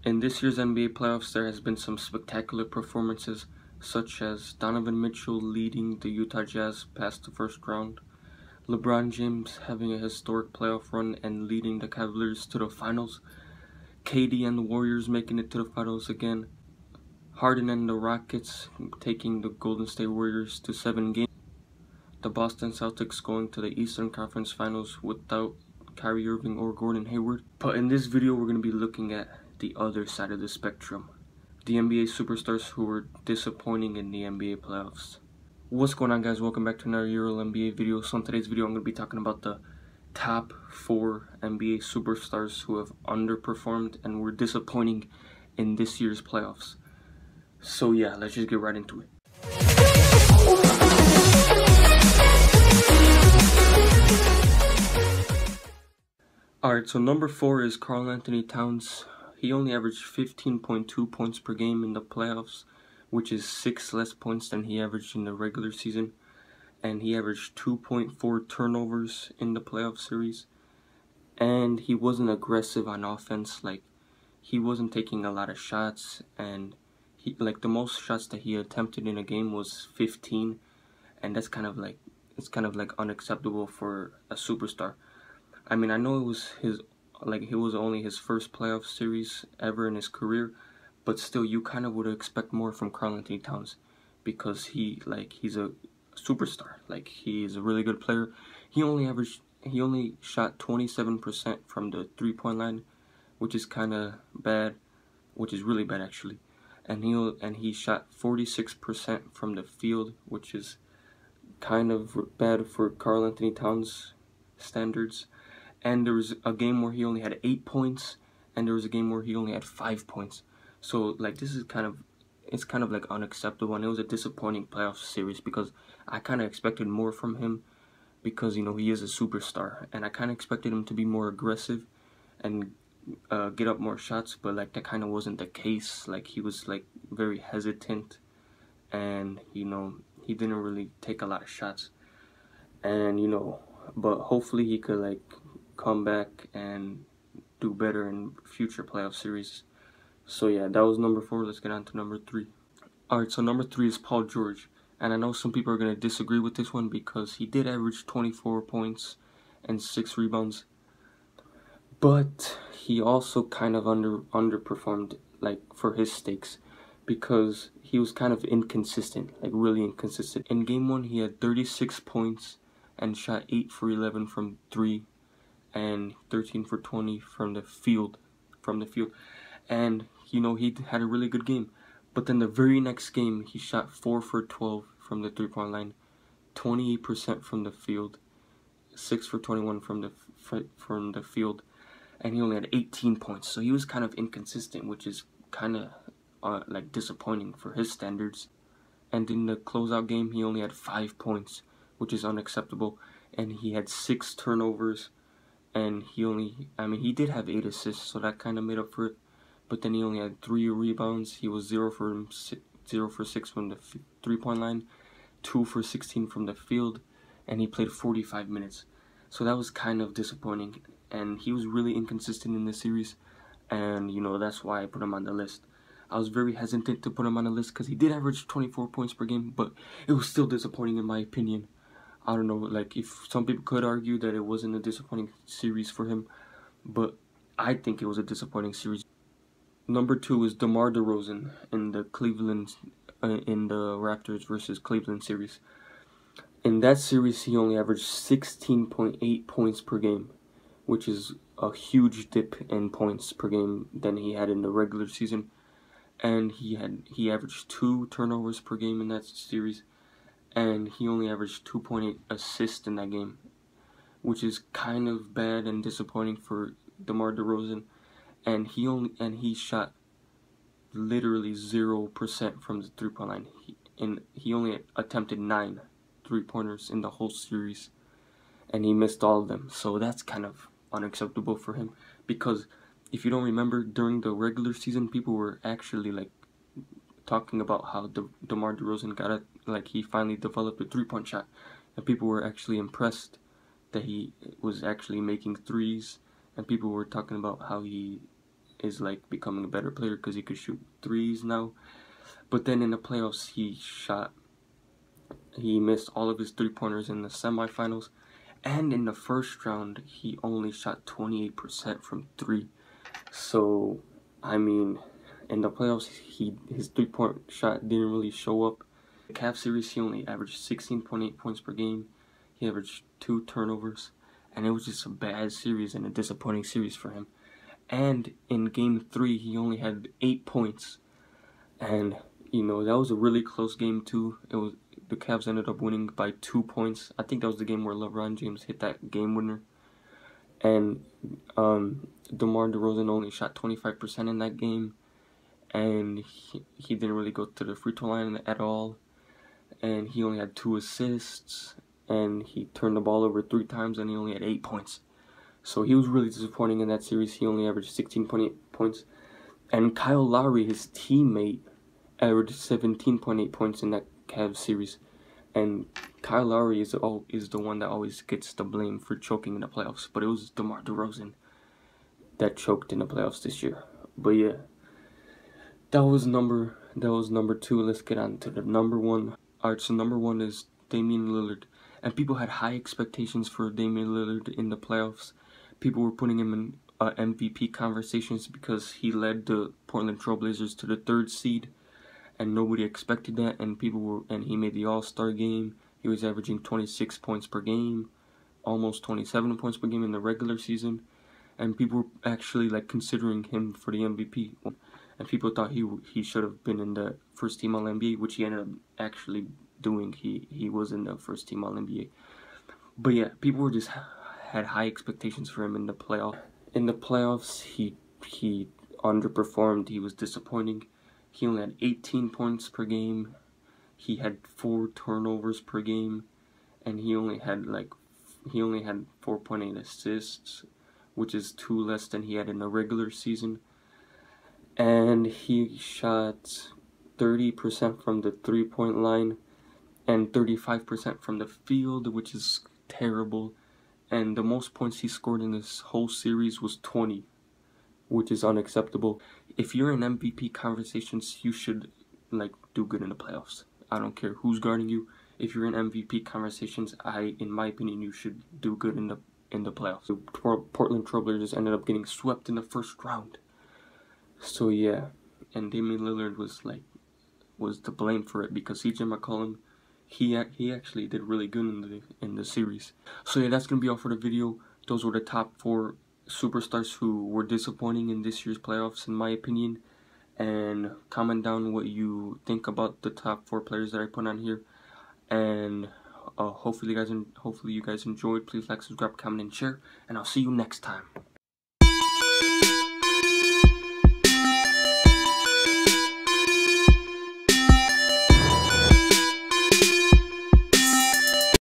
In this year's NBA playoffs, there has been some spectacular performances, such as Donovan Mitchell leading the Utah Jazz past the first round, LeBron James having a historic playoff run and leading the Cavaliers to the finals, KD and the Warriors making it to the finals again, Harden and the Rockets taking the Golden State Warriors to 7 games, the Boston Celtics going to the Eastern Conference Finals without Kyrie Irving or Gordon Hayward. But in this video, we're going to be looking at the other side of the spectrum, the NBA superstars who were disappointing in the NBA playoffs. What's going on, guys? Welcome back to another Euro NBA video. So in today's video, I'm going to be talking about the top 4 NBA superstars who have underperformed and were disappointing in this year's playoffs. So yeah, let's just get right into it. Alright, so number 4 is Karl Anthony Towns. He only averaged 15.2 points per game in the playoffs, which is 6 less points than he averaged in the regular season. And he averaged 2.4 turnovers in the playoff series. And he wasn't aggressive on offense. Like, he wasn't taking a lot of shots. And the most shots that he attempted in a game was 15. And that's kind of like unacceptable for a superstar. I mean, I know it was only his first playoff series ever in his career, but still, you kind of would expect more from Karl Anthony Towns, because he's a superstar. Like, he is a really good player. He only shot 27% from the 3-point line, which is kind of bad, which is really bad actually. And he shot 46% from the field, which is kind of bad for Karl Anthony Towns standards. And there was a game where he only had 8 points, and there was a game where he only had 5 points. So, like, this is kind of like unacceptable, and it was a disappointing playoff series because I kind of expected more from him, because, you know, he is a superstar, and I kind of expected him to be more aggressive and get up more shots, but like that kind of wasn't the case. Like, he was like very hesitant, and, you know, he didn't really take a lot of shots, and, you know, but hopefully he could like come back and do better in future playoff series. So yeah, that was number 4. Let's get on to number 3. Alright, so number 3 is Paul George. And I know some people are going to disagree with this one, because he did average 24 points and 6 rebounds. But he also kind of underperformed, like, for his stakes, because he was kind of inconsistent, like really inconsistent. In game 1, he had 36 points and shot 8 for 11 from 3 and 13 for 20 from the field. And, you know, he had a really good game. But then the very next game, he shot 4 for 12 from the 3-point line, 28% from the field, 6 for 21 from the field, and he only had 18 points. So he was kind of inconsistent, which is kind of like disappointing for his standards. And in the closeout game, he only had 5 points, which is unacceptable. And he had 6 turnovers, and he did have 8 assists, so that kind of made up for it. But then he only had 3 rebounds. He was 0 for 6 from the 3-point line, 2 for 16 from the field, and he played 45 minutes. So that was kind of disappointing, and he was really inconsistent in this series, and, you know, that's why I put him on the list. I was very hesitant to put him on the list because he did average 24 points per game, but it was still disappointing in my opinion. I don't know, like, if some people could argue that it wasn't a disappointing series for him, but I think it was a disappointing series. Number 2 is DeMar DeRozan in the Raptors versus Cleveland series. In that series, he only averaged 16.8 points per game, which is a huge dip in points per game than he had in the regular season. And he averaged 2 turnovers per game in that series, and he only averaged 2.8 assists in that game, which is kind of bad and disappointing for DeMar DeRozan. And he shot literally 0% from the 3-point line. He only attempted 9 3-pointers in the whole series, and he missed all of them. So that's kind of unacceptable for him, because if you don't remember, during the regular season, people were actually like talking about how DeMar DeRozan got it, like he finally developed a 3-point shot, and people were actually impressed that he was actually making threes, and people were talking about how he is like becoming a better player because he could shoot threes now. But then in the playoffs, he missed all of his 3-pointers in the semifinals, and in the first round, he only shot 28% from 3. So, I mean, in the playoffs, his 3-point shot didn't really show up. The Cavs series, he only averaged 16.8 points per game. He averaged 2 turnovers, and it was just a bad series and a disappointing series for him. And in Game 3, he only had 8 points, and you know that was a really close game too. The Cavs ended up winning by 2 points. I think that was the game where LeBron James hit that game winner, and DeMar DeRozan only shot 25% in that game, and he didn't really go to the free throw line at all, and he only had 2 assists, and he turned the ball over 3 times, and he only had 8 points. So he was really disappointing in that series. He only averaged 16.8 points, and Kyle Lowry, his teammate, averaged 17.8 points in that Cavs series. And Kyle Lowry is the one that always gets the blame for choking in the playoffs, but it was DeMar DeRozan that choked in the playoffs this year. But yeah, that was number 2. Let's get on to the number 1. Alright, so number 1 is Damian Lillard, and people had high expectations for Damian Lillard in the playoffs. People were putting him in MVP conversations because he led the Portland Trail Blazers to the 3rd seed, and nobody expected that. And he made the All-Star game. He was averaging 26 points per game, almost 27 points per game in the regular season, and people were actually like considering him for the MVP. And people thought he should have been in the first team All-NBA, which he ended up actually doing. He was in the first team All-NBA. But yeah, people were just had high expectations for him in the playoff. In the playoffs, he underperformed. He was disappointing. He only had 18 points per game. He had 4 turnovers per game, and he only had 4.8 assists, which is 2 less than he had in the regular season. And he shot 30% from the 3-point line and 35% from the field, which is terrible. And the most points he scored in this whole series was 20, which is unacceptable. If you're in MVP conversations, you should do good in the playoffs. I don't care who's guarding you. If you're in MVP conversations, in my opinion, you should do good in the playoffs. The Portland Trail Blazers ended up getting swept in the first round. So yeah, and Damian Lillard was to blame for it because CJ McCollum, he actually did really good in the series. So yeah, that's gonna be all for the video. Those were the top 4 superstars who were disappointing in this year's playoffs, in my opinion. And comment down what you think about the top 4 players that I put on here. And hopefully you guys enjoyed. Please like, subscribe, comment, and share. And I'll see you next time.